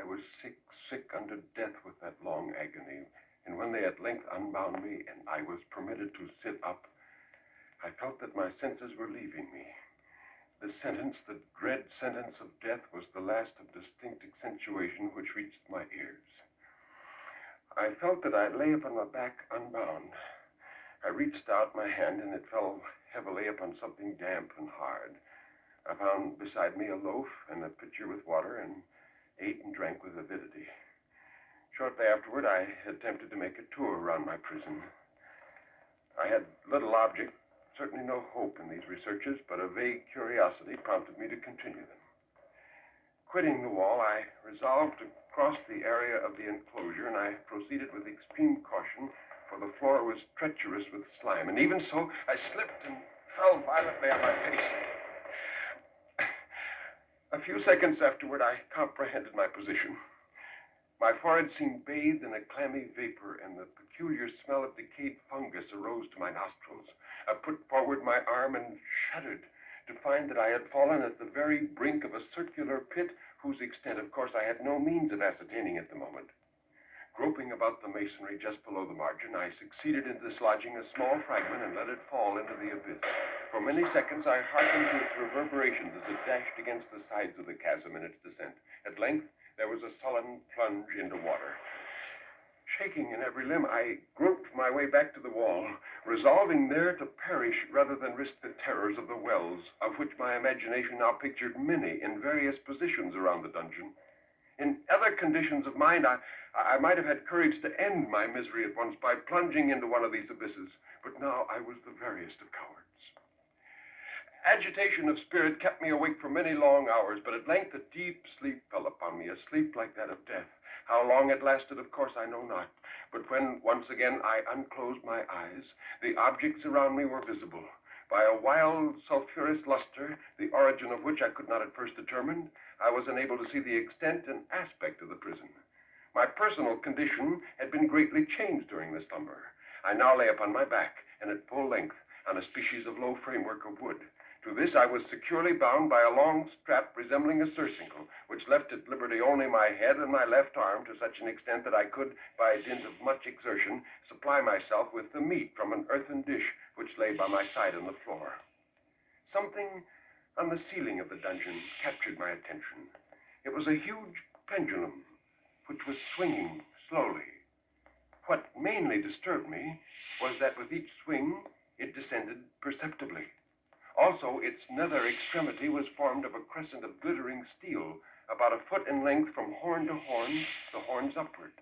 I was sick unto death with that long agony. And when they at length unbound me and I was permitted to sit up, I felt that my senses were leaving me. The sentence, the dread sentence of death, was the last of distinct accentuation which reached my ears. I felt that I lay upon my back unbound. I reached out my hand, and it fell heavily upon something damp and hard. I found beside me a loaf and a pitcher with water, and ate and drank with avidity. Shortly afterward, I attempted to make a tour around my prison. I had little object, certainly no hope in these researches, but a vague curiosity prompted me to continue them. Quitting the wall, I resolved to cross the area of the enclosure, and I proceeded with extreme caution, for the floor was treacherous with slime, and even so, I slipped and fell violently on my face. A few seconds afterward, I comprehended my position. My forehead seemed bathed in a clammy vapor, and the peculiar smell of decayed fungus arose to my nostrils. I put forward my arm and shuddered to find that I had fallen at the very brink of a circular pit whose extent, of course, I had no means of ascertaining at the moment. Groping about the masonry just below the margin, I succeeded in dislodging a small fragment and let it fall into the abyss. For many seconds, I hearkened to its reverberations as it dashed against the sides of the chasm in its descent. At length, there was a sullen plunge into water. Shaking in every limb, I groped my way back to the wall, resolving there to perish rather than risk the terrors of the wells, of which my imagination now pictured many in various positions around the dungeon. In other conditions of mind, I might have had courage to end my misery at once by plunging into one of these abysses, but now I was the veriest of cowards. Agitation of spirit kept me awake for many long hours, but at length a deep sleep fell upon me, a sleep like that of death. How long it lasted, of course, I know not, but when once again I unclosed my eyes, the objects around me were visible. By a wild sulphurous luster, the origin of which I could not at first determine, I was unable to see the extent and aspect of the prison. My personal condition had been greatly changed during this slumber. I now lay upon my back and at full length on a species of low framework of wood. To this I was securely bound by a long strap resembling a surcingle, which left at liberty only my head and my left arm to such an extent that I could, by dint of much exertion, supply myself with the meat from an earthen dish which lay by my side on the floor. Something on the ceiling of the dungeon captured my attention. It was a huge pendulum which was swinging slowly. What mainly disturbed me was that with each swing it descended perceptibly. Also, its nether extremity was formed of a crescent of glittering steel, about a foot in length from horn to horn, the horns upward,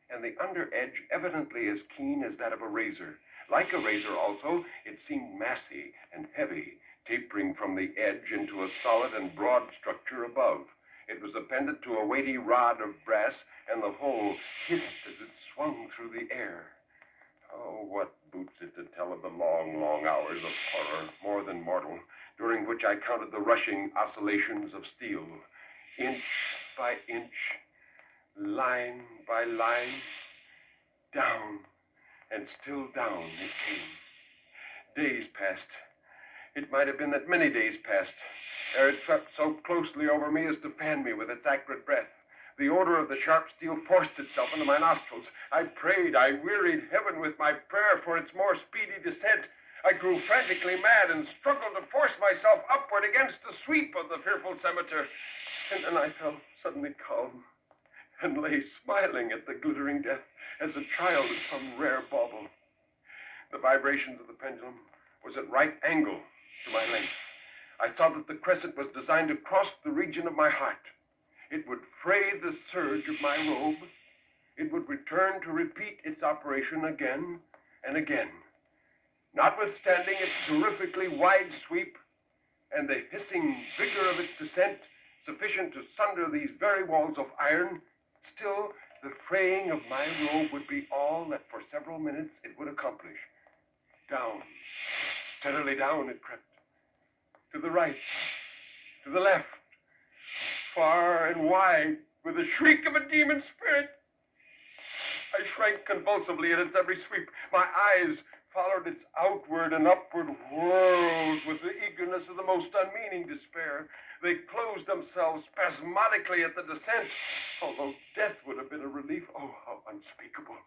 and the under edge evidently as keen as that of a razor. Like a razor also, it seemed massy and heavy, tapering from the edge into a solid and broad structure above. It was appended to a weighty rod of brass, and the whole hissed as it swung through the air. Oh, what boots it to tell of the long, long hours of horror, more than mortal, during which I counted the rushing oscillations of steel, inch by inch, line by line, down, and still down it came. Days passed. It might have been that many days passed, ere it swept so closely over me as to fan me with its acrid breath. The odor of the sharp steel forced itself into my nostrils. I prayed, I wearied heaven with my prayer for its more speedy descent. I grew frantically mad and struggled to force myself upward against the sweep of the fearful scimitar. And then I felt suddenly calm and lay smiling at the glittering death as a child at some rare bauble. The vibrations of the pendulum was at right angle to my length. I saw that the crescent was designed to cross the region of my heart. It would fray the serge of my robe. It would return to repeat its operation again and again. Notwithstanding its terrifically wide sweep and the hissing vigor of its descent, sufficient to sunder these very walls of iron, still the fraying of my robe would be all that for several minutes it would accomplish. Down, steadily down it crept. To the right, to the left, far and wide, with the shriek of a demon spirit. I shrank convulsively at its every sweep. My eyes followed its outward and upward whirls with the eagerness of the most unmeaning despair. They closed themselves spasmodically at the descent, although death would have been a relief. Oh, how unspeakable.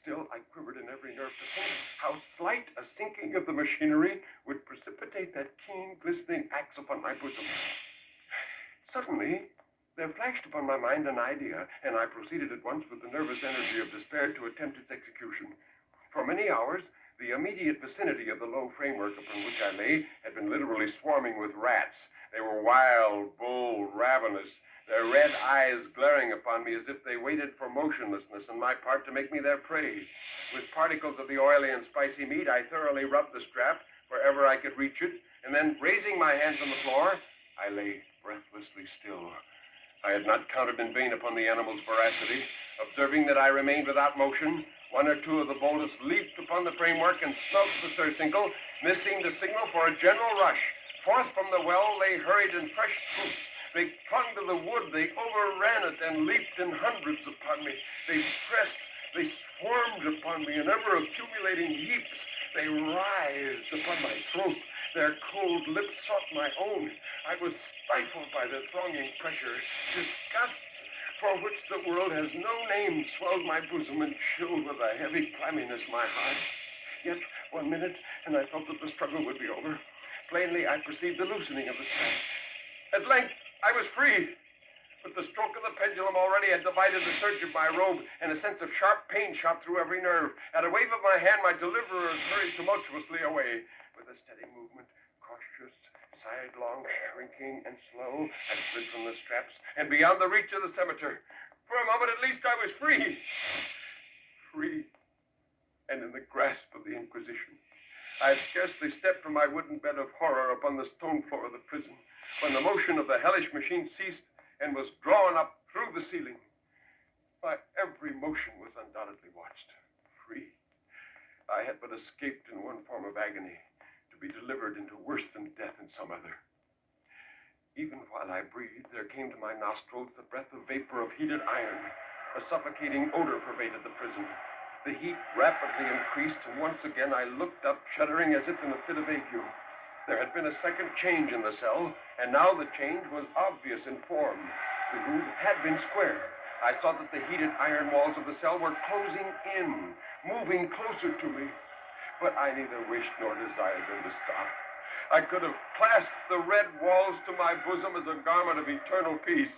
Still, I quivered in every nerve to think how slight a sinking of the machinery would precipitate that keen, glistening axe upon my bosom. Suddenly, there flashed upon my mind an idea, and I proceeded at once with the nervous energy of despair to attempt its execution. For many hours, the immediate vicinity of the low framework upon which I lay had been literally swarming with rats. They were wild, bold, ravenous, their red eyes glaring upon me as if they waited for motionlessness on my part to make me their prey. With particles of the oily and spicy meat, I thoroughly rubbed the strap wherever I could reach it, and then, raising my hands on the floor, I lay breathlessly still. I had not counted in vain upon the animal's voracity. Observing that I remained without motion, one or two of the boldest leaped upon the framework and snuffed the surcingle. This seemed a signal for a general rush. Forth from the well, they hurried in fresh troops. They clung to the wood, they overran it, and leaped in hundreds upon me. They pressed, they swarmed upon me in ever-accumulating heaps. They writhed upon my throat. Their cold lips sought my own. I was stifled by their thronging pressure. Disgust, for which the world has no name, swelled my bosom and chilled with a heavy clamminess my heart. Yet 1 minute, and I felt that the struggle would be over. Plainly, I perceived the loosening of the strap. At length, I was free. But the stroke of the pendulum already had divided the serge of my robe, and a sense of sharp pain shot through every nerve. At a wave of my hand, my deliverers hurried tumultuously away. With a steady movement, cautious, sidelong, shrinking, and slow, I slid from the straps and beyond the reach of the scimitar. For a moment, at least, I was free. Free, and in the grasp of the Inquisition. I had scarcely stepped from my wooden bed of horror upon the stone floor of the prison when the motion of the hellish machine ceased and was drawn up through the ceiling. My every motion was undoubtedly watched. Free. I had but escaped in one form of agony, to be delivered into worse than death in some other. Even while I breathed, there came to my nostrils the breath of vapor of heated iron. A suffocating odor pervaded the prison. The heat rapidly increased, and once again I looked up, shuddering as if in a fit of ague. There had been a second change in the cell, and now the change was obvious in form. The room had been square. I saw that the heated iron walls of the cell were closing in, moving closer to me. But I neither wished nor desired them to stop. I could have clasped the red walls to my bosom as a garment of eternal peace.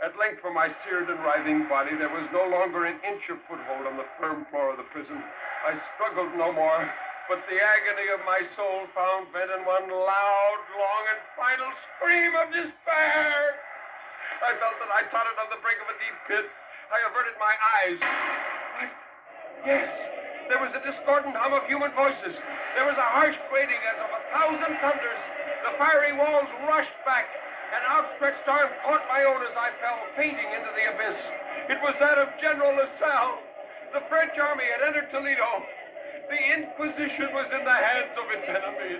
At length, for my seared and writhing body, there was no longer an inch of foothold on the firm floor of the prison. I struggled no more, but the agony of my soul found vent in one loud, long, and final scream of despair. I felt that I tottered on the brink of a deep pit. I averted my eyes. Yes, there was a discordant hum of human voices. There was a harsh grating as of 1,000 thunders. The fiery walls rushed back. An outstretched arm caught my own as I fell, fainting into the abyss. It was that of General Lassalle. The French army had entered Toledo. The Inquisition was in the hands of its enemies.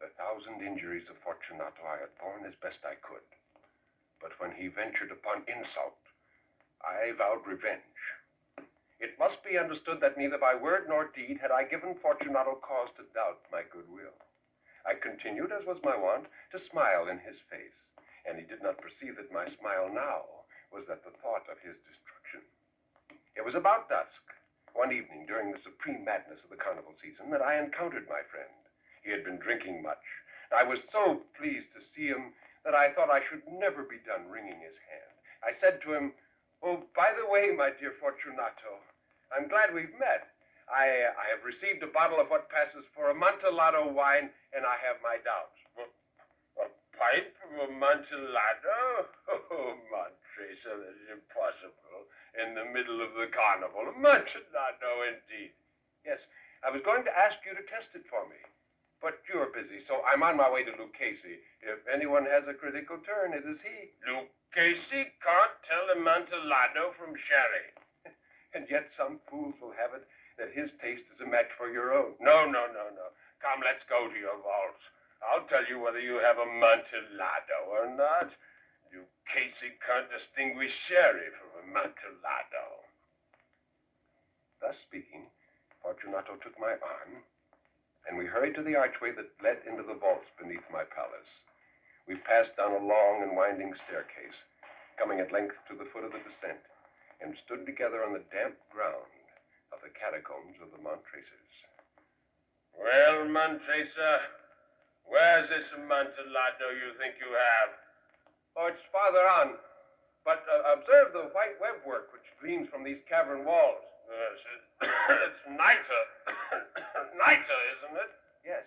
The 1,000 injuries of Fortunato I had borne as best I could. But when he ventured upon insult, I vowed revenge. It must be understood that neither by word nor deed had I given Fortunato cause to doubt my goodwill. I continued, as was my wont, to smile in his face, and he did not perceive that my smile now was at the thought of his destruction. It was about dusk, one evening during the supreme madness of the carnival season, that I encountered my friend. He had been drinking much. I was so pleased to see him that I thought I should never be done wringing his hand. I said to him, "Oh, by the way, my dear Fortunato, I'm glad we've met. I have received a bottle of what passes for Amontillado wine, and I have my doubts." A pipe of Amontillado? Oh, Montresa, that's impossible. In the middle of the carnival. Amontillado, indeed. Yes, I was going to ask you to test it for me. But you're busy, so I'm on my way to Lucchese. If anyone has a critical turn, it is he. Lucchese can't tell Amontillado from sherry. And yet some fools will have it that his taste is a match for your own. No. Come, let's go to your vaults. I'll tell you whether you have Amontillado or not. You Casey can't distinguish sherry from Amontillado. Thus speaking, Fortunato took my arm, and we hurried to the archway that led into the vaults beneath my palace. We passed down a long and winding staircase, coming at length to the foot of the descent, and stood together on the damp ground of the catacombs of the Montracers. Well, Montracer, where's this Amontillado you think you have? Oh, it's farther on. But observe the white webwork which gleams from these cavern walls. Yes, it's nitre. Nitre, isn't it? Yes.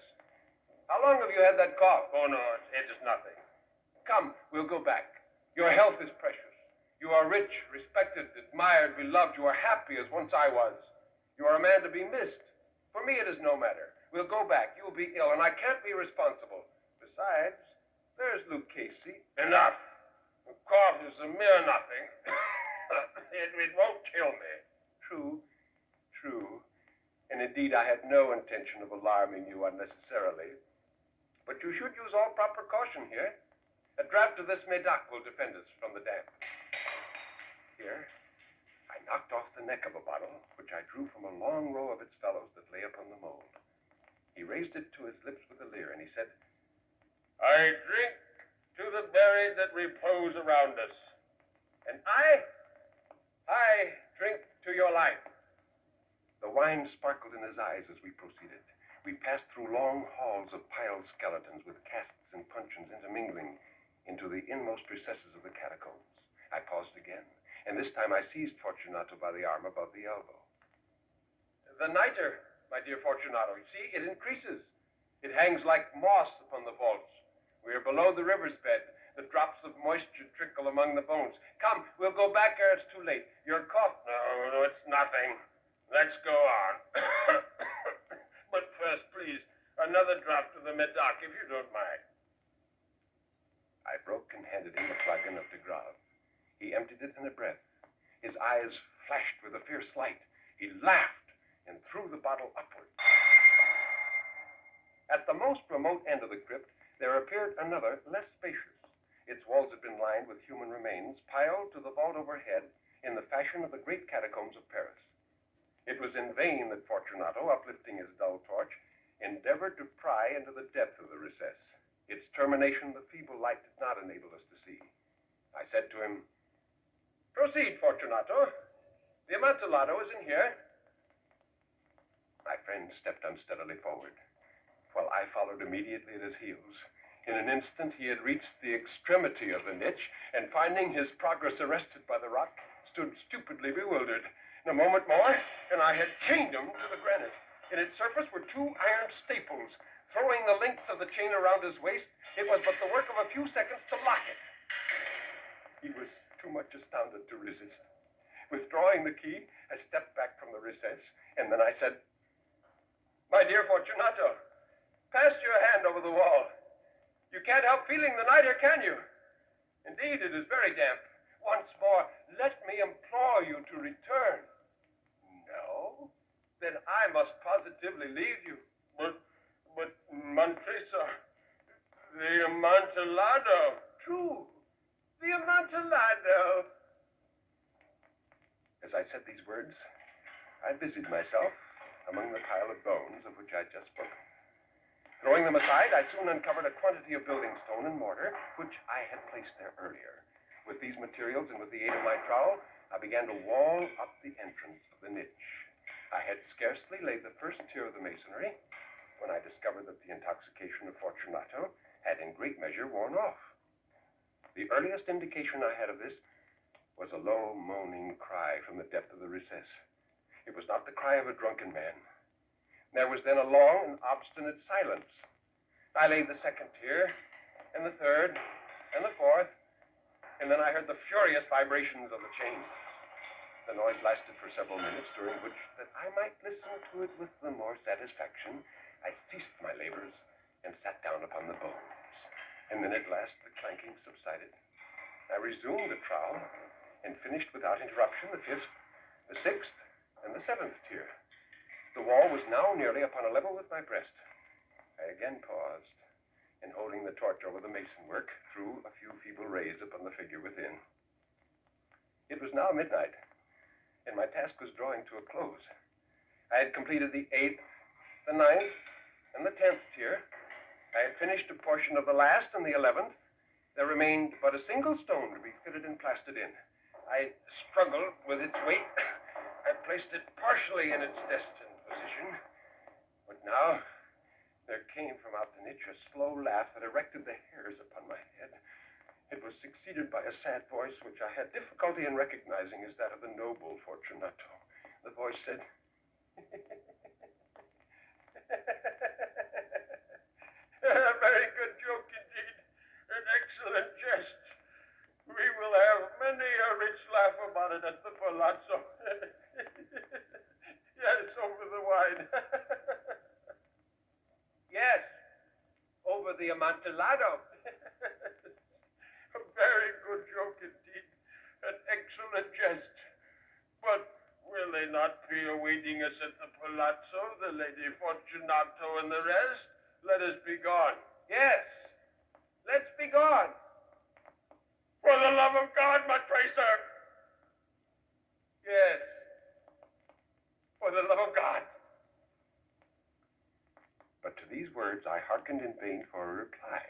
How long have you had that cough? Oh, no, it is nothing. Come, we'll go back. Your health is precious. You are rich, respected, admired, beloved. You are happy as once I was. You are a man to be missed. For me, it is no matter. We'll go back. You'll be ill, and I can't be responsible. Besides, there's Lucchese. Enough. The cough is a mere nothing. it won't kill me. True. And indeed, I had no intention of alarming you unnecessarily. But you should use all proper caution here. A draught of this Medoc will defend us from the damp. Here, I knocked off the neck of a bottle, which I drew from a long row of its fellows that lay upon the mold. He raised it to his lips with a leer, and he said, I drink to the buried that repose around us. And I drink to your life. The wine sparkled in his eyes as we proceeded. We passed through long halls of piled skeletons with casks and puncheons intermingling into the inmost recesses of the catacombs. I paused again, and this time I seized Fortunato by the arm above the elbow. The nitre, my dear Fortunato, you see, it increases. It hangs like moss upon the vaults. We are below the river's bed. The drops of moisture trickle among the bones. Come, we'll go back ere it's too late. Your cough... No, it's nothing. Let's go on. But first, please, another drop to the Medoc, if you don't mind. I broke and handed him the flagon of de Grave. He emptied it in a breath. His eyes flashed with a fierce light. He laughed and threw the bottle upward. At the most remote end of the crypt, there appeared another, less spacious. Its walls had been lined with human remains, piled to the vault overhead in the fashion of the great catacombs of Paris. It was in vain that Fortunato, uplifting his dull torch, endeavored to pry into the depth of the recess. Its termination the feeble light did not enable us to see. I said to him, Proceed, Fortunato. The Amontillado is in here. My friend stepped unsteadily forward, while I followed immediately at his heels. In an instant, he had reached the extremity of the niche, and finding his progress arrested by the rock, stood stupidly bewildered. In a moment more, and I had chained him to the granite. In its surface were two iron staples. Throwing the links of the chain around his waist, it was but the work of a few seconds to lock it. He was too much astounded to resist. Withdrawing the key, I stepped back from the recess, and then I said, My dear Fortunato, pass your hand over the wall. You can't help feeling the nitre, can you? Indeed, it is very damp. Once more, let me implore you to return. No? Then I must positively leave you. But Montresa, the Amontillado. True, the Amontillado. As I said these words, I busied myself among the pile of bones of which I had just spoken. Throwing them aside, I soon uncovered a quantity of building stone and mortar, which I had placed there earlier. With these materials and with the aid of my trowel, I began to wall up the entrance of the niche. I had scarcely laid the first tier of the masonry when I discovered that the intoxication of Fortunato had in great measure worn off. The earliest indication I had of this was a low, moaning cry from the depth of the recess. It was not the cry of a drunken man. There was then a long and obstinate silence. I laid the second tier, and the third, and the fourth, and then I heard the furious vibrations of the chain. The noise lasted for several minutes, during which, that I might listen to it with the more satisfaction, I ceased my labors and sat down upon the bones. And then at last the clanking subsided. I resumed the trowel and finished without interruption the fifth, the sixth, and the seventh tier. The wall was now nearly upon a level with my breast. I again paused, and holding the torch over the mason work, threw a few feeble rays upon the figure within. It was now midnight, and my task was drawing to a close. I had completed the 8th, the 9th, and the 10th tier. I had finished a portion of the last and the 11th. There remained but a single stone to be fitted and plastered in. I struggled with its weight. I placed it partially in its destined position. But now there came from out the niche a slow laugh that erected the hairs upon my head. It was succeeded by a sad voice which I had difficulty in recognizing as that of the noble Fortunato. The voice said, "A very good joke indeed. An excellent jest. We will have many a rich laugh about it at the palazzo. Yes, over the wine. Yes, over the Amontillado. A very good joke indeed. An excellent jest. But will they not be awaiting us at the palazzo, the Lady Fortunato and the rest? Let us be gone. Yes, let's be gone. For the love of God, Matracer. Yes, for the love of God. But to these words I hearkened in vain for a reply.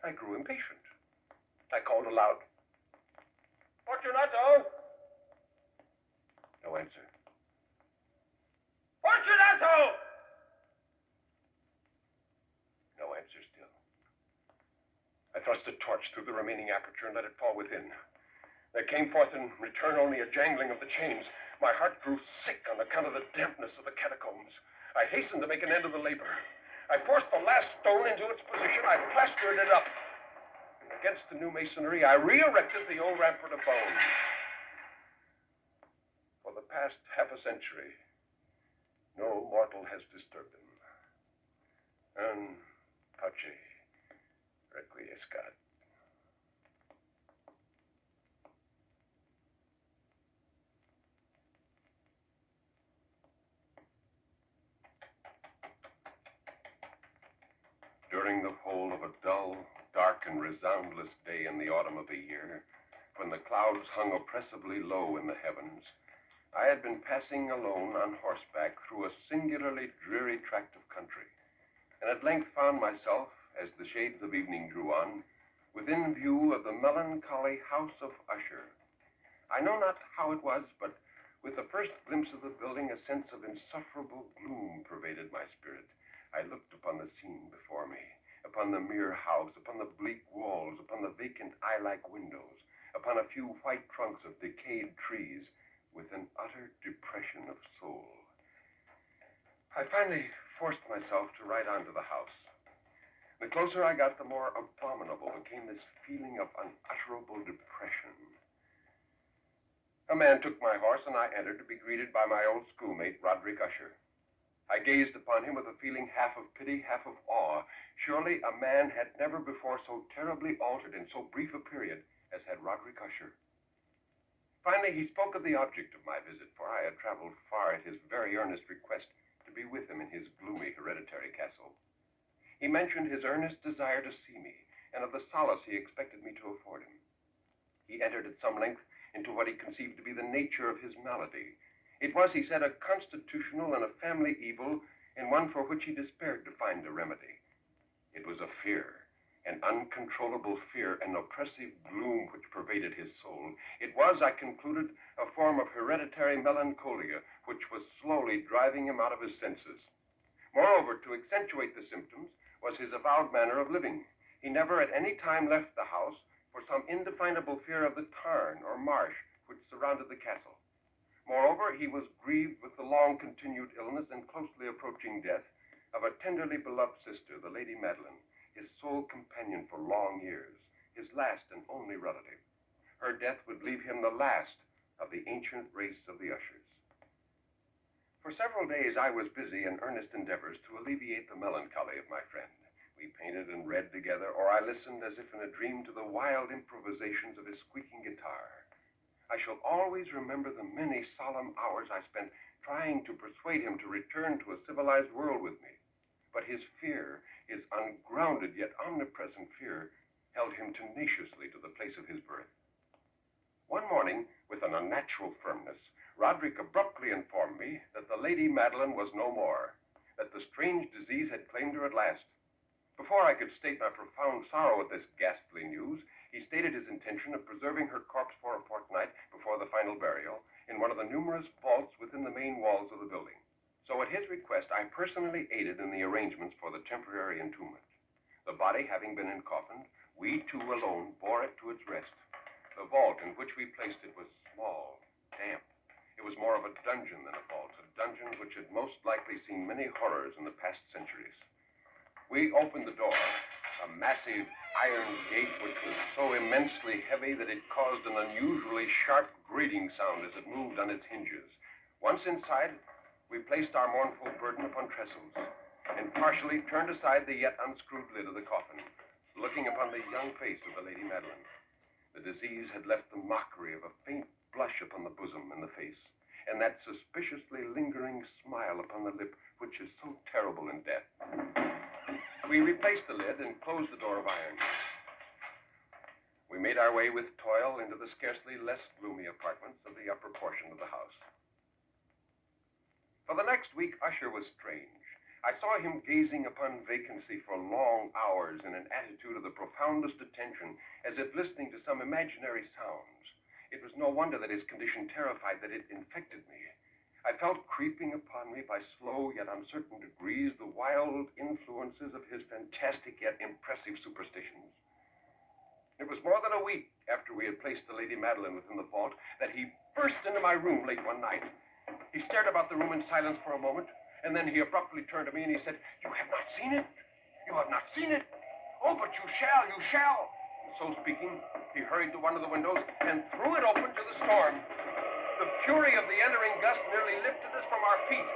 I grew impatient. I called aloud, "Fortunato!" No answer. "Fortunato!" No answer still. I thrust a torch through the remaining aperture and let it fall within. There came forth in return only a jangling of the chains. My heart grew sick on account of the dampness of the catacombs. I hastened to make an end of the labor. I forced the last stone into its position. I plastered it up. Against the new masonry, I re-erected the old rampart of bone. For the past half a century, no mortal has disturbed them. And pace requiescat. During the whole of a dull, dark, and resoundless day in the autumn of the year, when the clouds hung oppressively low in the heavens, I had been passing alone on horseback through a singularly dreary tract of country, and at length found myself, as the shades of evening drew on, within view of the melancholy house of Usher. I know not how it was, but with the first glimpse of the building, a sense of insufferable gloom pervaded my spirit. I looked upon the scene before me, upon the mere house, upon the bleak walls, upon the vacant eye-like windows, upon a few white trunks of decayed trees, with an utter depression of soul. I finally forced myself to ride on to the house. The closer I got, the more abominable became this feeling of unutterable depression. A man took my horse, and I entered to be greeted by my old schoolmate, Roderick Usher. I gazed upon him with a feeling half of pity, half of awe. Surely a man had never before so terribly altered in so brief a period as had Roderick Usher. Finally, he spoke of the object of my visit, for I had traveled far at his very earnest request to be with him in his gloomy hereditary castle. He mentioned his earnest desire to see me, and of the solace he expected me to afford him. He entered at some length into what he conceived to be the nature of his malady. It was, he said, a constitutional and a family evil, and one for which he despaired to find a remedy. It was a fear, an uncontrollable fear, an oppressive gloom which pervaded his soul. It was, I concluded, a form of hereditary melancholia, which was slowly driving him out of his senses. Moreover, to accentuate the symptoms, was his avowed manner of living. He never at any time left the house for some indefinable fear of the tarn or marsh which surrounded the castle. Moreover, he was grieved with the long-continued illness and closely approaching death of a tenderly beloved sister, the Lady Madeline, his sole companion for long years, his last and only relative. Her death would leave him the last of the ancient race of the Ushers. For several days I was busy in earnest endeavors to alleviate the melancholy of my friend. We painted and read together, or I listened as if in a dream to the wild improvisations of his squeaking guitar. I shall always remember the many solemn hours I spent trying to persuade him to return to a civilized world with me. But his fear, his ungrounded yet omnipresent fear, held him tenaciously to the place of his birth. One morning, with an unnatural firmness, Roderick abruptly informed me that the Lady Madeline was no more, that the strange disease had claimed her at last. Before I could state my profound sorrow at this ghastly news, he stated his intention of preserving her corpse for a fortnight before the final burial in one of the numerous vaults within the main walls of the building. So at his request, I personally aided in the arrangements for the temporary entombment. The body having been encoffined, we two alone bore it to its rest. The vault in which we placed it was small, damp. It was more of a dungeon than a vault, a dungeon which had most likely seen many horrors in the past centuries. We opened the door, a massive iron gate which was so immensely heavy that it caused an unusually sharp grating sound as it moved on its hinges. Once inside, we placed our mournful burden upon trestles and partially turned aside the yet unscrewed lid of the coffin, looking upon the young face of the Lady Madeline. The disease had left the mockery of a faint blush upon the bosom and the face, and that suspiciously lingering smile upon the lip which is so terrible in death. We replaced the lid and closed the door of iron. We made our way with toil into the scarcely less gloomy apartments of the upper portion of the house. For the next week, Usher was strange. I saw him gazing upon vacancy for long hours in an attitude of the profoundest attention, as if listening to some imaginary sounds. It was no wonder that his condition terrified, that it infected me. I felt creeping upon me by slow yet uncertain degrees the wild influences of his fantastic yet impressive superstitions. It was more than a week after we had placed the Lady Madeline within the vault that he burst into my room late one night. He stared about the room in silence for a moment, and then he abruptly turned to me and he said, "You have not seen it? You have not seen it? Oh, but you shall, you shall." And so speaking, he hurried to one of the windows and threw it open to the storm. The fury of the entering gust nearly lifted us from our feet.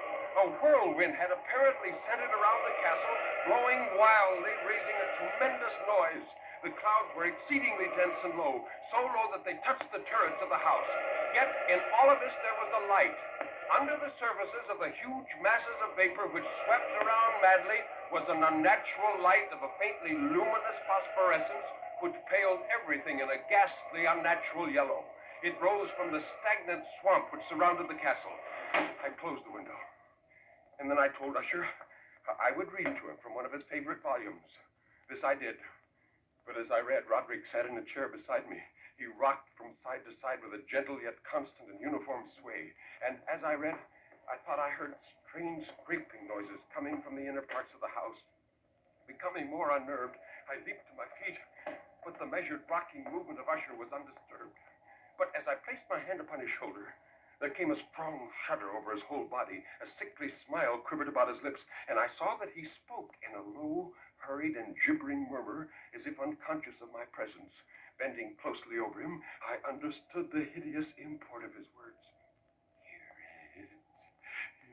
A whirlwind had apparently centered around the castle, blowing wildly, raising a tremendous noise. The clouds were exceedingly dense and low, so low that they touched the turrets of the house. Yet in all of this there was a light. Under the surfaces of the huge masses of vapor which swept around madly was an unnatural light of a faintly luminous phosphorescence which paled everything in a ghastly, unnatural yellow. It rose from the stagnant swamp which surrounded the castle. I closed the window. And then I told Usher I would read to him from one of his favorite volumes. This I did. But as I read, Roderick sat in a chair beside me. He rocked from side to side with a gentle yet constant and uniform sway. And as I read, I thought I heard strange scraping noises coming from the inner parts of the house. Becoming more unnerved, I leaped to my feet, but the measured rocking movement of Usher was undisturbed. But as I placed my hand upon his shoulder, there came a strong shudder over his whole body. A sickly smile quivered about his lips, and I saw that he spoke in a low, hurried, and gibbering murmur, as if unconscious of my presence. Bending closely over him, I understood the hideous import of his words. Hear it.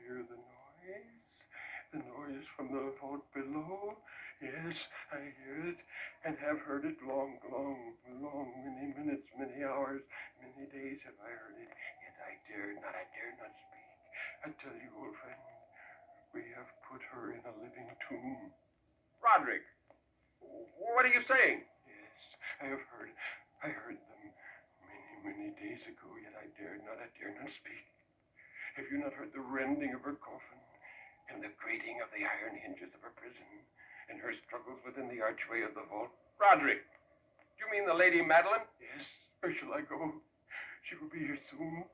Hear the noise from the vault below. Yes, I hear it, and have heard it long, many minutes, many hours, many days have I heard it, yet I dare not speak. I tell you, old friend, we have put her in a living tomb. Roderick, what are you saying? Yes, I heard them many days ago, yet I dare not speak. Have you not heard the rending of her coffin, and the grating of the iron hinges of her prison, and her struggles within the archway of the vault? Roderick, do you mean the Lady Madeline? Yes, where shall I go? She will be here soon.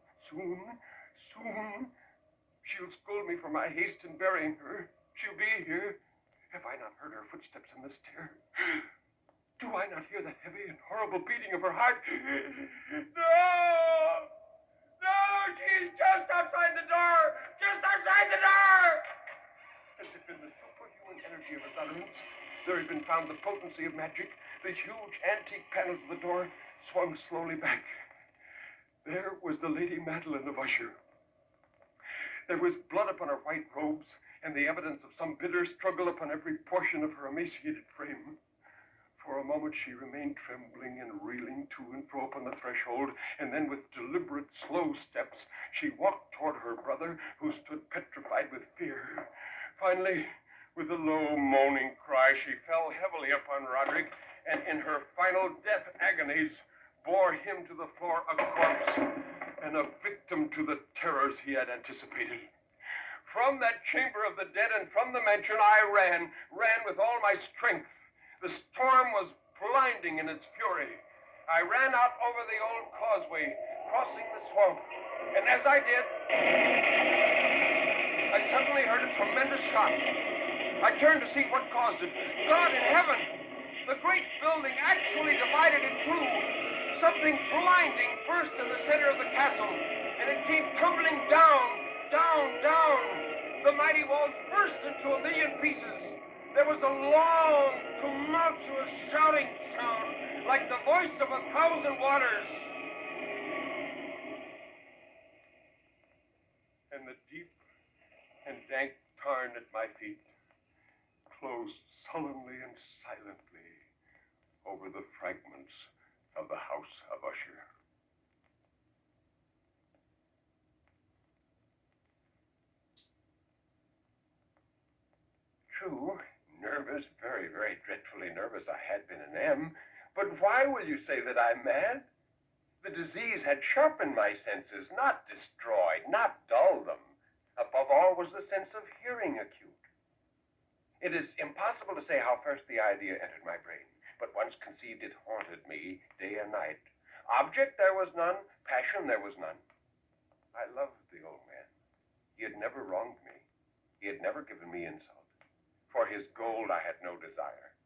She'll scold me for my haste in burying her. She'll be here. Have I not heard her footsteps on the stair? Do I not hear the heavy and horrible beating of her heart? No! She's just outside the door! Just outside the door! As if in the superhuman energy of his utterance, there had been found the potency of magic. The huge antique panels of the door swung slowly back. There was the Lady Madeline of Usher. There was blood upon her white robes, and the evidence of some bitter struggle upon every portion of her emaciated frame. For a moment she remained trembling and reeling to and fro upon the threshold, and then with deliberate, slow steps, she walked toward her brother, who stood petrified with fear. Finally, With a low, moaning cry, she fell heavily upon Roderick, and in her final death agonies, bore him to the floor a corpse and a victim to the terrors he had anticipated. From that chamber of the dead and from the mansion, I ran with all my strength. The storm was blinding in its fury. I ran out over the old causeway, crossing the swamp, and as I did, I suddenly heard a tremendous shock. I turned to see what caused it. God in heaven! The great building actually divided in two. Something blinding burst in the center of the castle, and it came tumbling down, down, down. The mighty walls burst into a million pieces. There was a long, tumultuous shouting sound, like the voice of 1,000 waters. And the deep and dank tarn at my feet closed sullenly and silently over the fragments of the house of Usher. True, nervous, very, very dreadfully nervous I had been and am, but why will you say that I'm mad? The disease had sharpened my senses, not destroyed, not dulled them. Above all was the sense of hearing acute. It is impossible to say how first the idea entered my brain, but once conceived, it haunted me day and night. Object there was none, passion there was none. I loved the old man. He had never wronged me. He had never given me insult. For his gold I had no desire.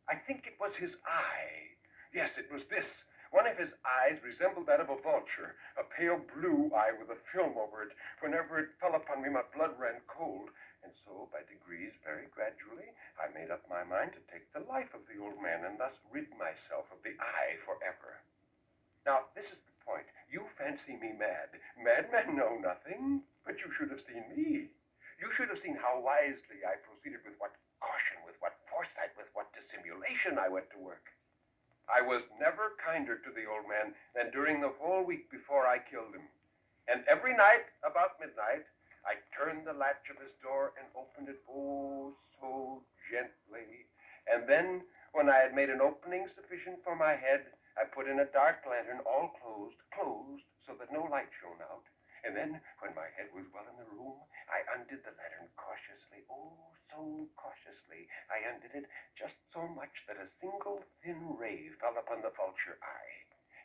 I think it was his eye. Yes, it was this. One of his eyes resembled that of a vulture, a pale blue eye with a film over it. Whenever it fell upon me, my blood ran cold. And so, by degrees, very gradually, I made up my mind to take the life of the old man and thus rid myself of the eye forever. Now, this is the point. You fancy me mad. Madmen know nothing, but you should have seen me. You should have seen how wisely I proceeded, with what caution, with what foresight, with what dissimulation I went to work. I was never kinder to the old man than during the whole week before I killed him. And every night, about midnight, I turned the latch of his door and opened it, oh, so gently. And then, when I had made an opening sufficient for my head, I put in a dark lantern, all closed, so that no light shone out. And then, when my head was well in the room, I undid the lantern cautiously, oh, so cautiously. I undid it just so much that a single thin ray fell upon the vulture eye.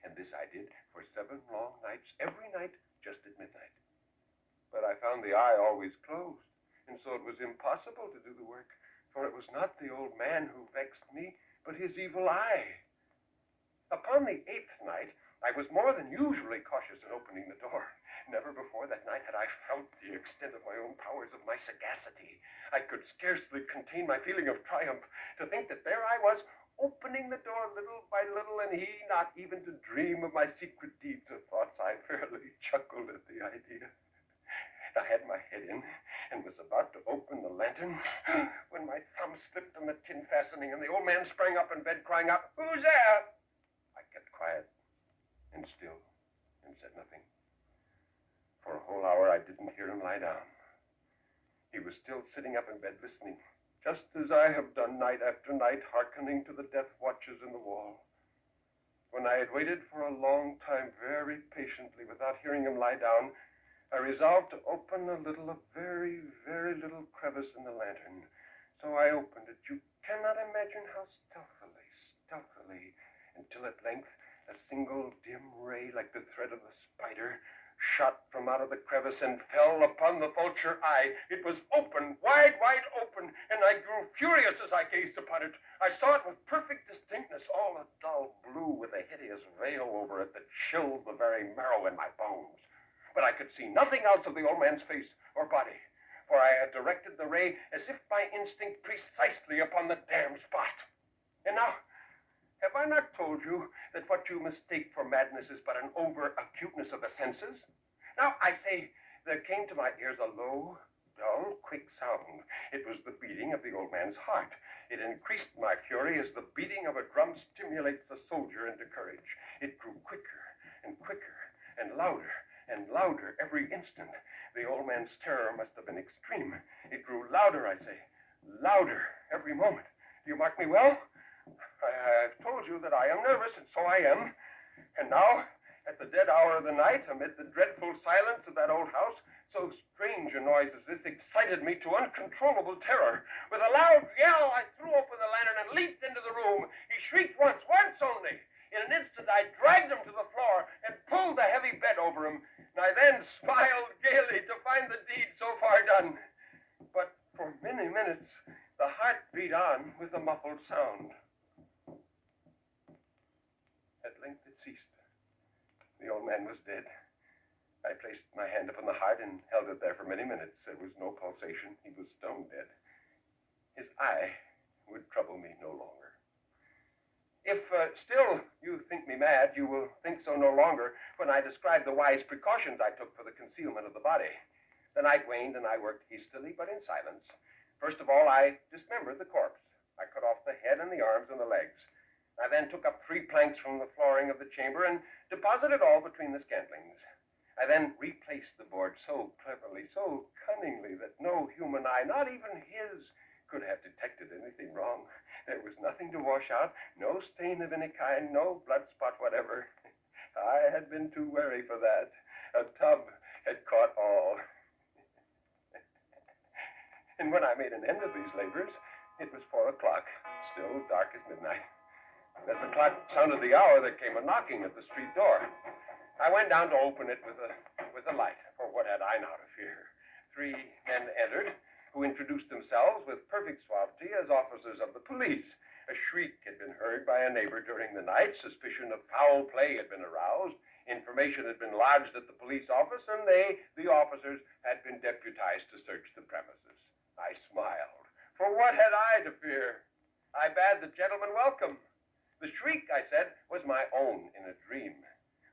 And this I did for 7 long nights, every night, just at midnight. But I found the eye always closed, and so it was impossible to do the work, for it was not the old man who vexed me, but his evil eye. Upon the 8th night, I was more than usually cautious in opening the door. Never before that night had I felt the extent of my own powers, of my sagacity. I could scarcely contain my feeling of triumph to think that there I was, opening the door little by little, and he not even to dream of my secret deeds or thoughts. I fairly chuckled at the idea. I had my head in and was about to open the lantern when my thumb slipped on the tin fastening, and the old man sprang up in bed, crying out, "Who's there?" I kept quiet and still and said nothing. For a whole hour, I didn't hear him lie down. He was still sitting up in bed listening, just as I have done night after night, hearkening to the death watches in the wall. When I had waited for a long time, very patiently, without hearing him lie down, I resolved to open a very, very little crevice in the lantern. So I opened it. You cannot imagine how stealthily, until at length a single dim ray, like the thread of a spider, shot from out of the crevice and fell upon the vulture eye. It was open, wide open, and I grew furious as I gazed upon it. I saw it with perfect distinctness, all a dull blue with a hideous veil over it that chilled the very marrow in my bones. But I could see nothing else of the old man's face or body, for I had directed the ray as if by instinct precisely upon the damned spot. And now, have I not told you that what you mistake for madness is but an over-acuteness of the senses? Now, I say, there came to my ears a low, dull, quick sound. It was the beating of the old man's heart. It increased my fury as the beating of a drum stimulates the soldier into courage. It grew quicker and quicker and louder every instant. The old man's terror must have been extreme. It grew louder, I say, louder every moment. Do you mark me well? I've told you that I am nervous, and so I am. And now, at the dead hour of the night, amid the dreadful silence of that old house, so strange a noise as this excited me to uncontrollable terror. With a loud yell, I threw open the lantern and leaped into the room. He shrieked once only. In an instant, I dragged him to the floor and pulled the heavy bed over him. And I then smiled gaily to find the deed so far done. But for many minutes, the heart beat on with a muffled sound. At length it ceased. The old man was dead. I placed my hand upon the heart and held it there for many minutes. There was no pulsation. He was stone dead. His eye would trouble me no longer. If still you think me mad, you will think so no longer when I describe the wise precautions I took for the concealment of the body. The night waned, and I worked hastily, but in silence. First of all, I dismembered the corpse. I cut off the head and the arms and the legs. I then took up 3 planks from the flooring of the chamber and deposited all between the scantlings. I then replaced the board so cleverly, so cunningly, that no human eye, not even his, could have detected anything wrong. There was nothing to wash out, no stain of any kind, no blood spot whatever. I had been too wary for that. A tub had caught all. And when I made an end of these labors, it was 4 o'clock, still dark as midnight. As the clock sounded the hour, there came a knocking at the street door. I went down to open it with a light, for what had I now to fear? 3 men entered, who introduced themselves with perfect suavity as officers of the police. A shriek had been heard by a neighbor during the night. Suspicion of foul play had been aroused. Information had been lodged at the police office, and they, the officers, had been deputized to search the premises. I smiled. For what had I to fear? I bade the gentleman welcome. The shriek, I said, was my own in a dream.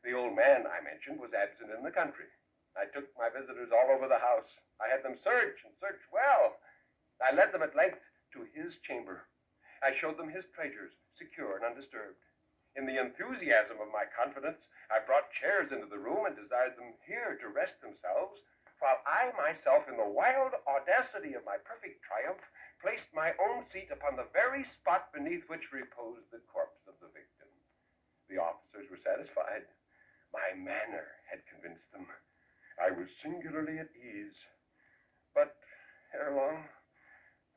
The old man I mentioned was absent in the country. I took my visitors all over the house. I had them search and search well. I led them at length to his chamber. I showed them his treasures, secure and undisturbed. In the enthusiasm of my confidence, I brought chairs into the room and desired them here to rest themselves, while I myself, in the wild audacity of my perfect triumph, placed my own seat upon the very spot beneath which reposed the corpse of the victim. The officers were satisfied. My manner had convinced them. I was singularly at ease. But ere long,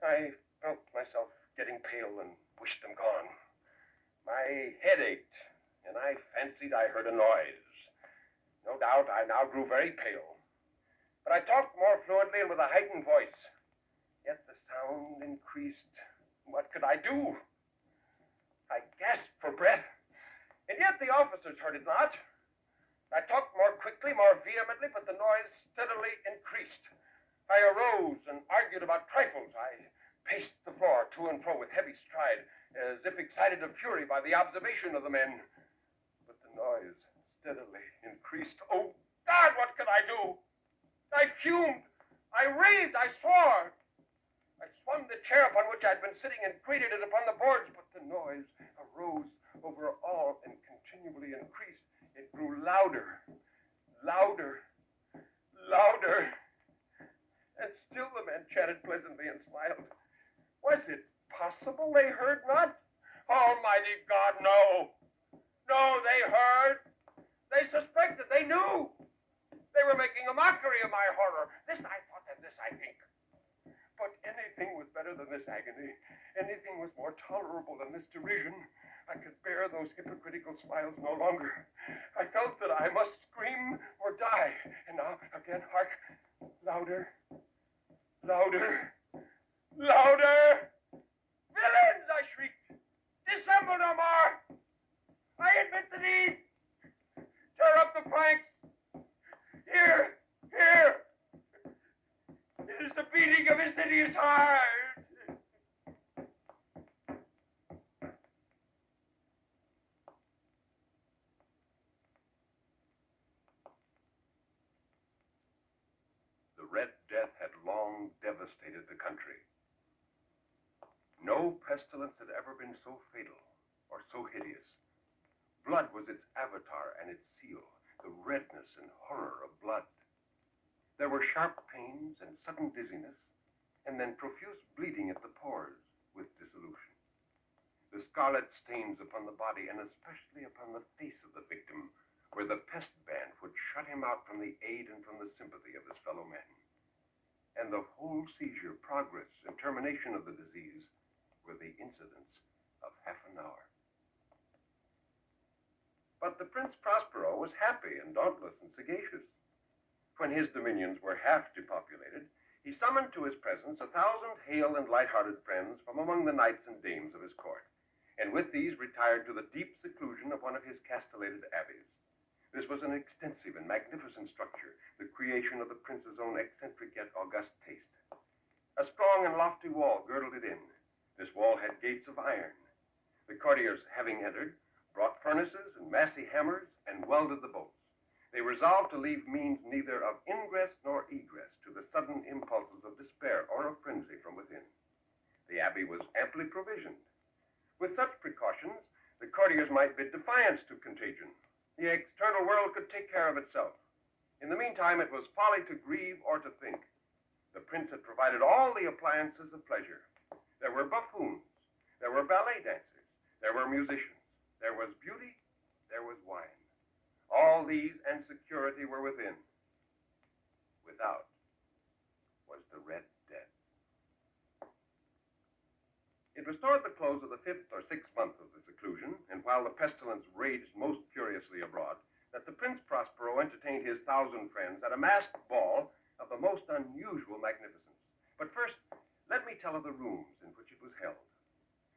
I felt myself getting pale and wished them gone. My head ached, and I fancied I heard a noise. No doubt I now grew very pale. But I talked more fluently and with a heightened voice. Yet the sound increased. What could I do? I gasped for breath, and yet the officers heard it not. I talked more quickly, more vehemently, but the noise steadily increased. I arose and argued about trifles. I paced the floor to and fro with heavy stride, as if excited to fury by the observation of the men. But the noise steadily increased. Oh, God, what could I do? I fumed. I raved. I swore. I swung the chair upon which I'd been sitting and grated it upon the boards, but the noise arose over all and continually increased. It grew louder, louder, louder. And still the men chatted pleasantly and smiled. Was it possible they heard not? Almighty God, no. No, they heard. They suspected. They knew. They were making a mockery of my horror. This I thought, and this I think. But anything was better than this agony. Anything was more tolerable than this derision. I could bear those hypocritical smiles no longer. I felt that I must scream or die. And now, again, hark. Louder. Louder. Louder! Villains, I shrieked. Dissemble no more. I admit the deed. Tear up the planks. Here. Here. It is the beating of his hideous heart. The Red Death had long devastated the country. No pestilence had ever been so fatal or so hideous. Blood was its avatar and its seal, the redness and horror of blood. There were sharp pains and sudden dizziness, and then profuse bleeding at the pores with dissolution. The scarlet stains upon the body, and especially upon the face of the victim, were the pest band which shut him out from the aid and from the sympathy of his fellow men. And the whole seizure, progress, and termination of the disease were the incidents of half an hour. But the Prince Prospero was happy and dauntless and sagacious. When his dominions were half depopulated, he summoned to his presence 1,000 hale and light-hearted friends from among the knights and dames of his court, and with these retired to the deep seclusion of one of his castellated abbeys. This was an extensive and magnificent structure, the creation of the prince's own eccentric yet august taste. A strong and lofty wall girdled it in. This wall had gates of iron. The courtiers, having entered, brought furnaces and massy hammers and welded the bolts. They resolved to leave means neither of ingress nor egress to the sudden impulses of despair or of frenzy from within. The abbey was amply provisioned. With such precautions, the courtiers might bid defiance to contagion. The external world could take care of itself. In the meantime, it was folly to grieve or to think. The prince had provided all the appliances of pleasure. There were buffoons, there were ballet dancers, there were musicians, there was beauty, there was wine. All these and security were within. Without was the Red Death. It was toward the close of the 5th or 6th month of the seclusion, and while the pestilence raged most furiously abroad, that the Prince Prospero entertained his 1,000 friends at a masked ball of the most unusual magnificence. But first, let me tell of the rooms in which it was held.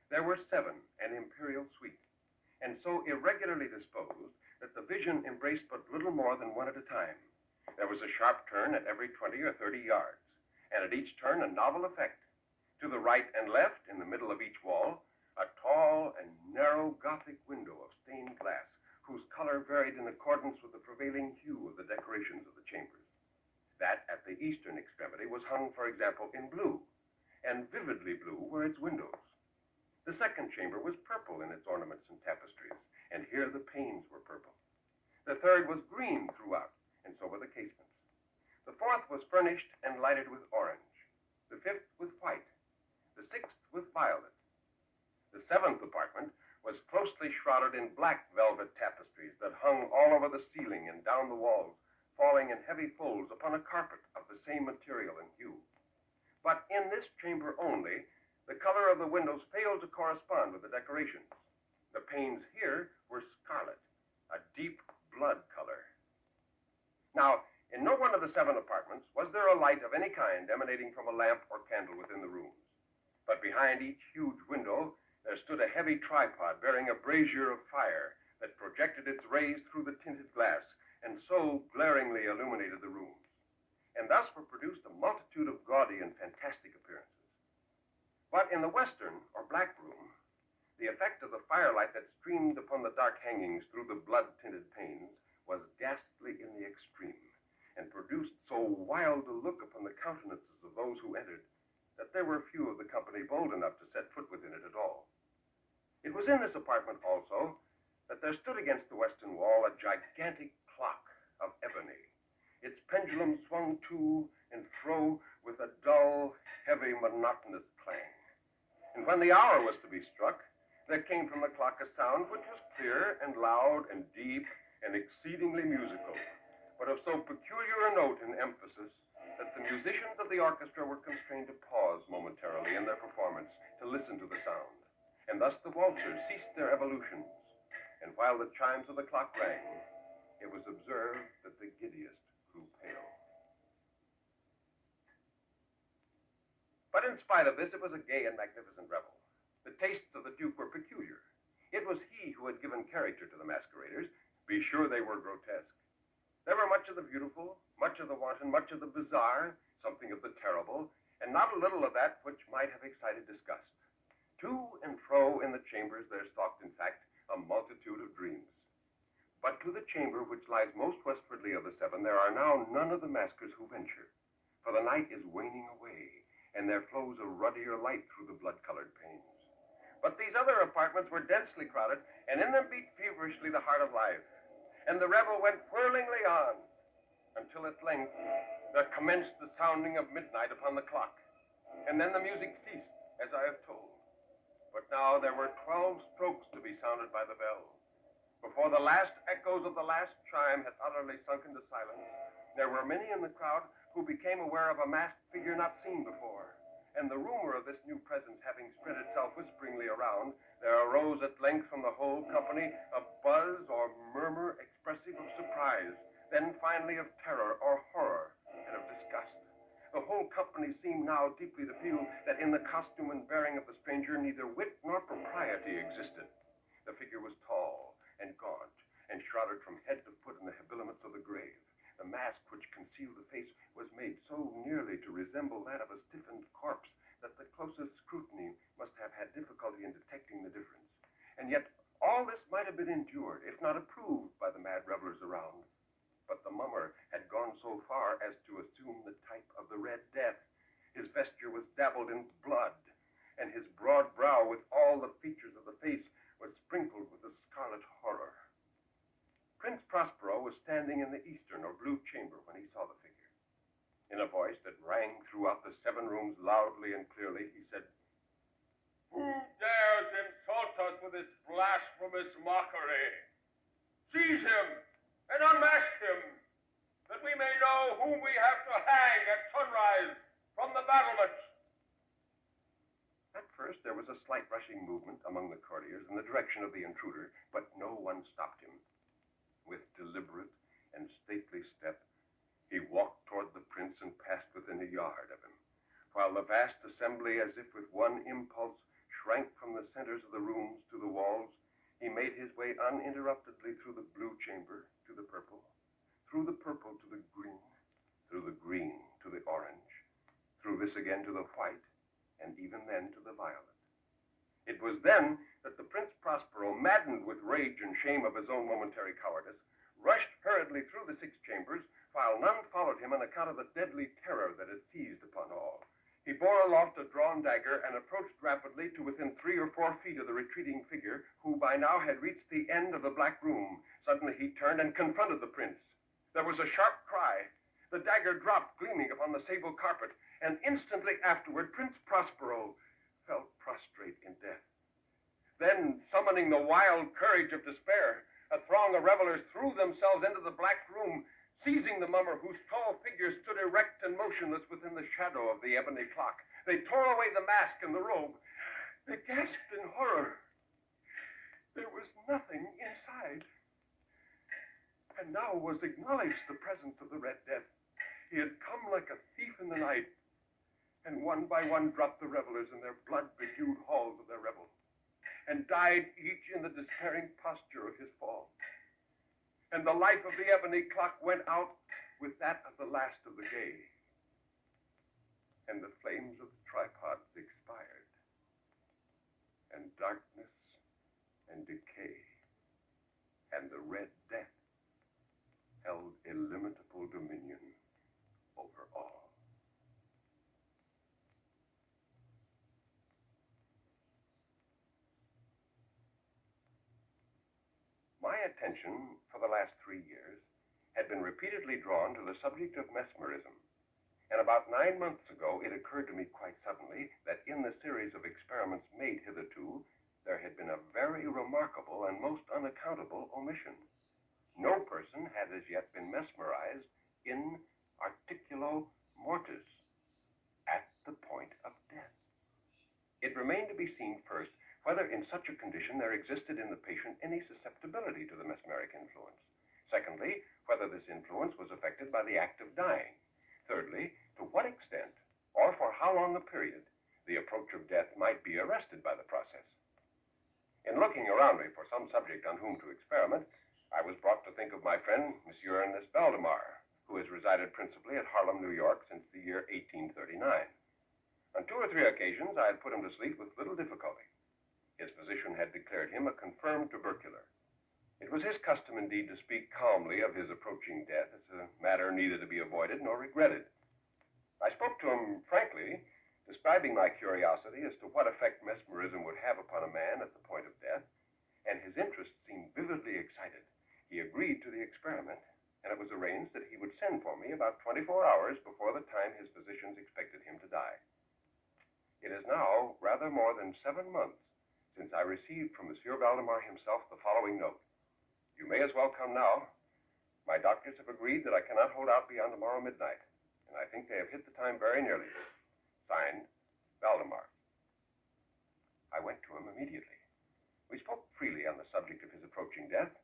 There were 7, an imperial suite, and so irregularly disposed that the vision embraced but little more than one at a time. There was a sharp turn at every 20 or 30 yards, and at each turn a novel effect. To the right and left, in the middle of each wall, a tall and narrow Gothic window of stained glass, whose color varied in accordance with the prevailing hue of the decorations of the chambers. That at the eastern extremity was hung, for example, in blue, and vividly blue were its windows. The second chamber was purple in its ornaments and tapestries, and here the panes were purple. The third was green throughout, and so were the casements. The fourth was furnished and lighted with orange, the fifth with white, the sixth with violet. The 7th apartment was closely shrouded in black velvet tapestries that hung all over the ceiling and down the walls, falling in heavy folds upon a carpet of the same material and hue. But in this chamber only, the color of the windows failed to correspond with the decorations. The panes here were scarlet, a deep blood color. Now, in no one of the 7 apartments was there a light of any kind emanating from a lamp or candle within the rooms. But behind each huge window, there stood a heavy tripod bearing a brazier of fire that projected its rays through the tinted glass and so glaringly illuminated the rooms. And thus were produced a multitude of gaudy and fantastic appearances. But in the western, or black room, the effect of the firelight that streamed upon the dark hangings through the blood-tinted panes was ghastly in the extreme, and produced so wild a look upon the countenances of those who entered that there were few of the company bold enough to set foot within it at all. It was in this apartment also that there stood against the western wall a gigantic clock of ebony. Its pendulum swung to and fro with a dull, heavy, monotonous clang. And when the hour was to be struck, there came from the clock a sound which was clear and loud and deep and exceedingly musical, but of so peculiar a note and emphasis that the musicians of the orchestra were constrained to pause momentarily in their performance to listen to the sound. And thus the waltzers ceased their evolutions, and while the chimes of the clock rang, it was observed that the giddiest grew pale. But in spite of this, it was a gay and magnificent revel. The tastes of the Duke were peculiar. It was he who had given character to the masqueraders. Be sure they were grotesque. There were much of the beautiful, much of the wanton, much of the bizarre, something of the terrible, and not a little of that which might have excited disgust. To and fro in the chambers there stalked, in fact, a multitude of dreams. But to the chamber which lies most westwardly of the 7, there are now none of the maskers who venture, for the night is waning away, and there flows a ruddier light through the blood-colored panes. But these other apartments were densely crowded, and in them beat feverishly the heart of life. And the revel went whirlingly on, until at length there commenced the sounding of midnight upon the clock. And then the music ceased, as I have told. But now there were 12 strokes to be sounded by the bell. Before the last echoes of the last chime had utterly sunk into silence, there were many in the crowd who became aware of a masked figure not seen before. And the rumor of this new presence having spread itself whisperingly around, there arose at length from the whole company a buzz or murmur expressive of surprise, then finally of terror or horror and of disgust. The whole company seemed now deeply to feel that in the costume and bearing of the stranger neither wit nor propriety existed. The figure was tall and gaunt, and shrouded from head to foot in the habiliments of the grave. The mask which concealed the face was made so nearly to resemble that of a stiffened corpse that the closest scrutiny must have had difficulty in detecting the difference. And yet all this might have been endured, if not approved, by the mad revelers around. But the mummer had gone so far as to assume the type of the Red Death. His vesture was dabbled in blood, and his broad brow, with all the features of the face, was sprinkled with the scarlet horror. Prince Prospero was standing in the eastern or blue chamber when he saw the figure. In a voice that rang throughout the 7 rooms loudly and clearly, he said, "Who dares insult us with this blasphemous mockery? Seize him and unmask him, that we may know whom we have to hang at sunrise from the battlements." At first, there was a slight rushing movement among the courtiers in the direction of the intruder, but no one stopped him. With deliberate and stately step, he walked toward the prince and passed within a yard of him, while the vast assembly, as if with one impulse, shrank from the centers of the rooms to the walls. He made his way uninterruptedly through the blue chamber to the purple, through the purple to the green, through the green to the orange, through this again to the white, and even then to the violet. It was then that the Prince Prospero, maddened with rage and shame of his own momentary cowardice, rushed hurriedly through the 6 chambers, while none followed him on account of the deadly terror that had seized upon all. He bore aloft a drawn dagger and approached rapidly to within 3 or 4 feet of the retreating figure, who by now had reached the end of the black room. Suddenly he turned and confronted the prince. There was a sharp cry. The dagger dropped gleaming upon the sable carpet, and instantly afterward Prince Prospero fell prostrate in death. Then, summoning the wild courage of despair, a throng of revelers threw themselves into the black room, seizing the mummer, whose tall figure stood erect and motionless within the shadow of the ebony clock. They tore away the mask and the robe. They gasped in horror. There was nothing inside. And now was acknowledged the presence of the Red Death. He had come like a thief in the night, and one by one dropped the revelers in their blood-bedewed halls of their revel, and died each in the despairing posture of his fall. And the life of the ebony clock went out with that of the last of the gay. And the flames of the tripods expired, and darkness and decay and the Red Death held illimitable dominion over all. My attention for the last 3 years had been repeatedly drawn to the subject of mesmerism, and about 9 months ago it occurred to me quite suddenly that in the series of experiments made hitherto, there had been a very remarkable and most unaccountable omission. No person had as yet been mesmerized in articulo mortis, at the point of death. It remained to be seen first whether in such a condition there existed in the patient any susceptibility to the mesmeric influence. Secondly, whether this influence was affected by the act of dying. Thirdly, to what extent, or for how long a period, the approach of death might be arrested by the process. In looking around me for some subject on whom to experiment, I was brought to think of my friend, Monsieur Ernest Valdemar, who has resided principally at Harlem, New York, since the year 1839. On 2 or 3 occasions, I had put him to sleep with little difficulty. His physician had declared him a confirmed tubercular. It was his custom, indeed, to speak calmly of his approaching death as a matter neither to be avoided nor regretted. I spoke to him frankly, describing my curiosity as to what effect mesmerism would have upon a man at the point of death, and his interest seemed vividly excited. He agreed to the experiment, and it was arranged that he would send for me about 24 hours before the time his physicians expected him to die. now rather more than 7 months since I received from Monsieur Valdemar himself the following note. You may as well come now. My doctors have agreed that I cannot hold out beyond tomorrow midnight, and I think they have hit the time very nearly. Signed, Valdemar. I went to him immediately. We spoke freely on the subject of his approaching death,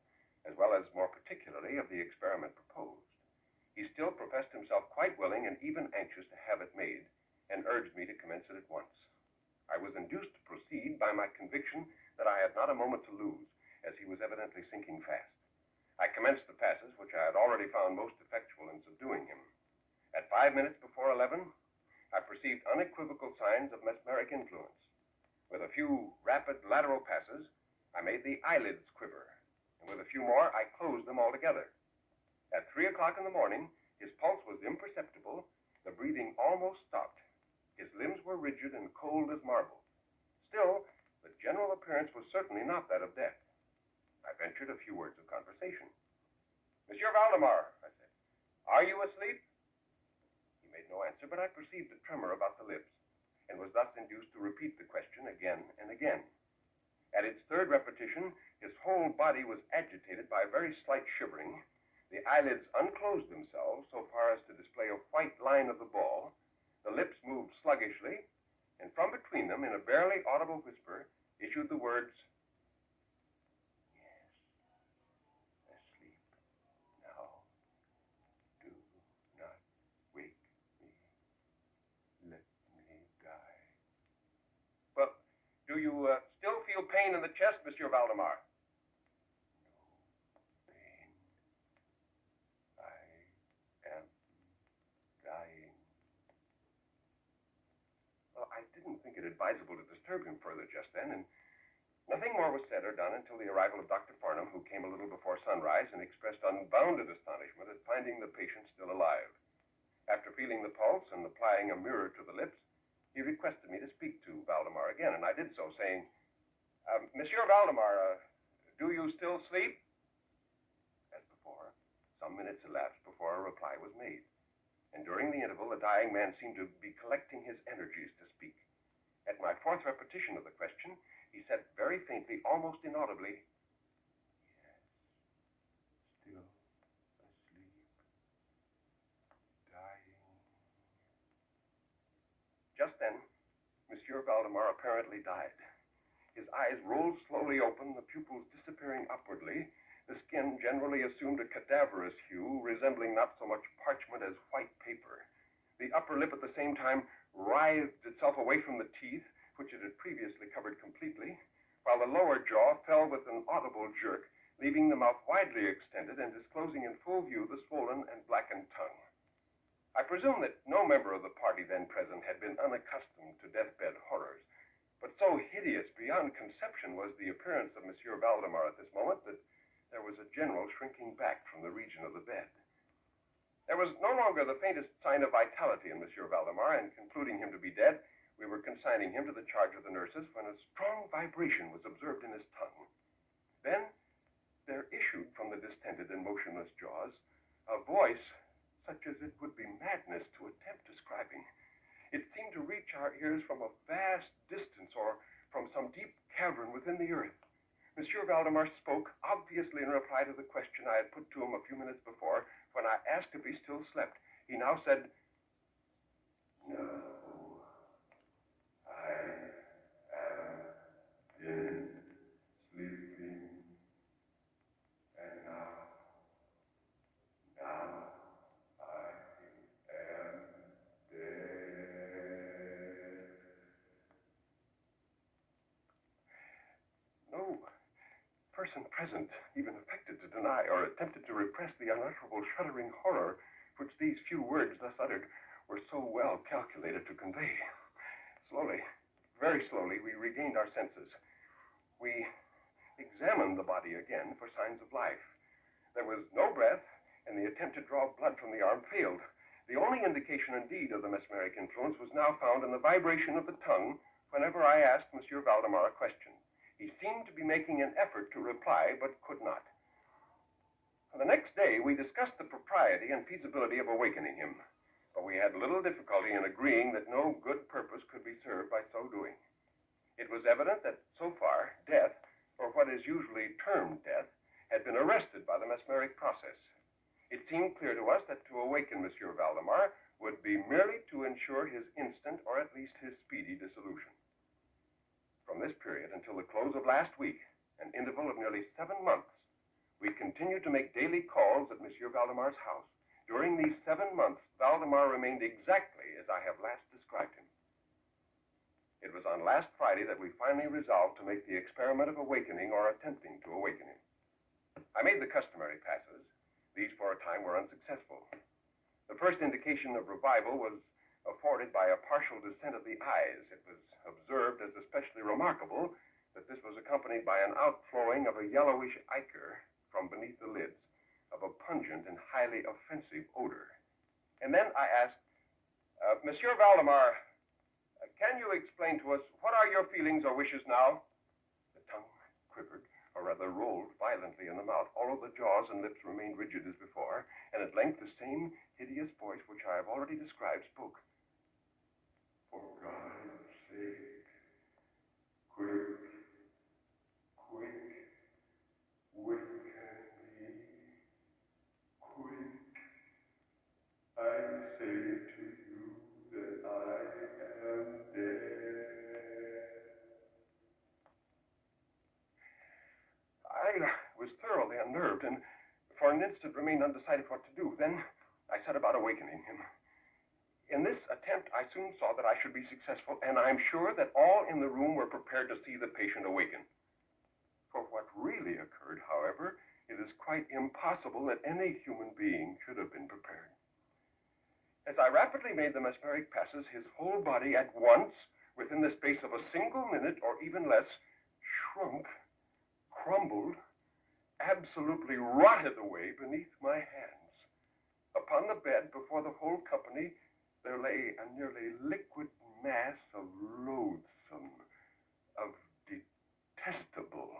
as well as more particularly of the experiment proposed. He still professed himself quite willing and even anxious to have it made, and urged me to commence it at once. I was induced to proceed by my conviction that I had not a moment to lose, as he was evidently sinking fast. I commenced the passes which I had already found most effectual in subduing him. At 5 minutes before 11, I perceived unequivocal signs of mesmeric influence. With a few rapid lateral passes, I made the eyelids quiver, and with a few more, I closed them altogether. At 3 o'clock in the morning, his pulse was imperceptible, the breathing almost stopped. His limbs were rigid and cold as marble. Still, the general appearance was certainly not that of death. I ventured a few words of conversation. Monsieur Valdemar, I said, are you asleep? He made no answer, but I perceived a tremor about the lips, and was thus induced to repeat the question again and again. At its third repetition, his whole body was agitated by a very slight shivering. The eyelids unclosed themselves so far as to display a white line of the ball. The lips moved sluggishly, and from between them, in a barely audible whisper, issued the words, "Yes, asleep now. Do not wake me. Let me die." Well, do you still feel pain in the chest, Monsieur Valdemar? No pain. I am dying. Well, I didn't think it advisable to disturb him further just then, and nothing more was said or done until the arrival of Dr. Farnham, who came a little before sunrise and expressed unbounded astonishment at finding the patient still alive. After feeling the pulse and applying a mirror to the lips, he requested me to speak to Valdemar again, and I did so, saying, Monsieur Valdemar, do you still sleep? As before, some minutes elapsed before a reply was made, and during the interval, the dying man seemed to be collecting his energies to speak. At my fourth repetition of the question, he said very faintly, almost inaudibly, "Yes, still asleep, dying." Just then, Monsieur Valdemar apparently died. His eyes rolled slowly open, the pupils disappearing upwardly. The skin generally assumed a cadaverous hue, resembling not so much parchment as white paper. The upper lip at the same time writhed itself away from the teeth, which it had previously covered completely, while the lower jaw fell with an audible jerk, leaving the mouth widely extended and disclosing in full view the swollen and blackened tongue. I presume that no member of the party then present had been unaccustomed to deathbed horrors, but so hideous beyond conception was the appearance of Monsieur Valdemar at this moment that there was a general shrinking back from the region of the bed. There was no longer the faintest sign of vitality in Monsieur Valdemar, and concluding him to be dead, we were consigning him to the charge of the nurses when a strong vibration was observed in his tongue. Then there issued from the distended and motionless jaws a voice such as it would be madness to attempt describing. It seemed to reach our ears from a vast distance or from some deep cavern within the earth. Monsieur Valdemar spoke, obviously in reply to the question I had put to him a few minutes before, when I asked if he still slept. He now said, "No, I have been sleeping, and now I am dead." No person present even affected to deny or attempted to repress the unutterable shuddering horror which these few words thus uttered were so well calculated to convey. Slowly, very slowly, we regained our senses. We examined the body again for signs of life. There was no breath, and the attempt to draw blood from the arm failed. The only indication, indeed, of the mesmeric influence was now found in the vibration of the tongue whenever I asked Monsieur Valdemar a question. He seemed to be making an effort to reply, but could not. The next day, we discussed the propriety and feasibility of awakening him, but we had little difficulty in agreeing that no good purpose could be served by so doing. It was evident that, so far, death, or what is usually termed death, had been arrested by the mesmeric process. It seemed clear to us that to awaken Monsieur Valdemar would be merely to ensure his instant, or at least his speedy, dissolution. From this period until the close of last week, an interval of nearly 7 months, we continued to make daily calls at Monsieur Valdemar's house. During these 7 months, Valdemar remained exactly as I have last described him. It was on last Friday that we finally resolved to make the experiment of awakening or attempting to awaken him. I made the customary passes. These, for a time, were unsuccessful. The first indication of revival was afforded by a partial descent of the eyes. It was observed as especially remarkable that this was accompanied by an outflowing of a yellowish ichor from beneath the lids, of a pungent and highly offensive odor. And then I asked, Monsieur Valdemar, can you explain to us what are your feelings or wishes now? The tongue quivered, or rather rolled violently in the mouth, although the jaws and lips remained rigid as before, and at length the same hideous voice which I have already described spoke. For God's sake, quick, waken me, quick. I say to you that I am dead. I was thoroughly unnerved, and for an instant remained undecided what to do. Then I set about awakening him. In this attempt, I soon saw that I should be successful, and I'm sure that all in the room were prepared to see the patient awaken. For what really occurred, however, it is quite impossible that any human being should have been prepared. As I rapidly made the mesmeric passes, his whole body at once, within the space of a single minute or even less, shrunk, crumbled, absolutely rotted away beneath my hands. Upon the bed before the whole company, there lay a nearly liquid mass of loathsome, of detestable